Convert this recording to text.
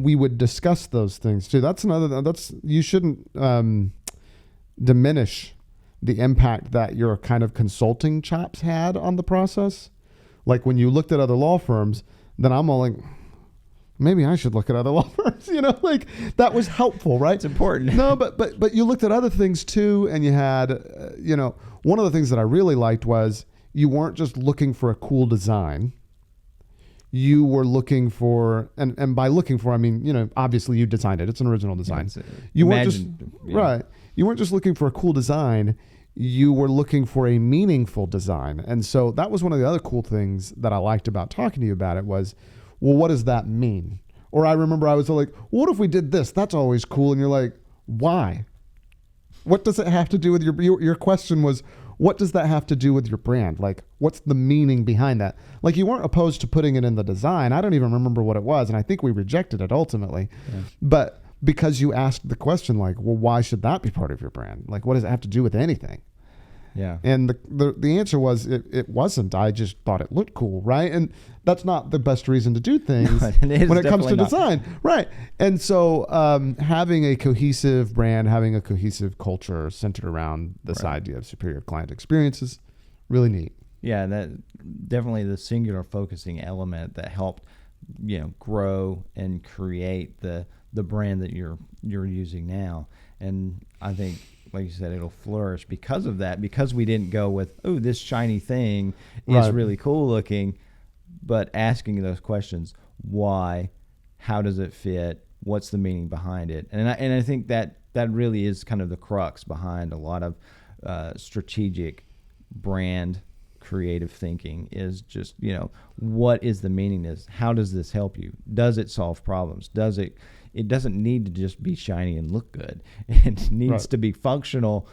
we would discuss those things too. You shouldn't diminish the impact that your kind of consulting chops had on the process. Like when you looked at other law firms, then I'm all like, maybe I should look at other law firms, like that was helpful, right? It's important. No, but you looked at other things too. And you had, one of the things that I really liked was you weren't just looking for a cool design. You were looking for, and by looking for, I mean, obviously you designed it. It's an original design. You weren't just, right. You weren't just looking for a cool design. You were looking for a meaningful design. And so that was one of the other cool things that I liked about talking to you about it was, well, what does that mean? Or I remember I was like, what if we did this? That's always cool. And you're like, why? What does it have to do with your question was, what does that have to do with your brand? Like, what's the meaning behind that? Like, you weren't opposed to putting it in the design. I don't even remember what it was. And I think we rejected it ultimately. Yeah. But because you asked the question, like, well, why should that be part of your brand? Like, what does it have to do with anything? Yeah. And the answer was it wasn't. I just thought it looked cool, right? And that's not the best reason to do things when it comes to design. Right. And so having a cohesive brand, having a cohesive culture centered around this idea of superior client experiences, really neat. Yeah, that definitely the singular focusing element that helped, grow and create the brand that you're using now. And I think, like you said, it'll flourish because of that, because we didn't go with, oh, this shiny thing is really cool looking, but asking those questions, why, how does it fit, what's the meaning behind it? And I think that really is kind of the crux behind a lot of strategic brand creative thinking is just, what is the meaning? How does this help you? Does it solve problems? It doesn't need to just be shiny and look good. It needs to be functional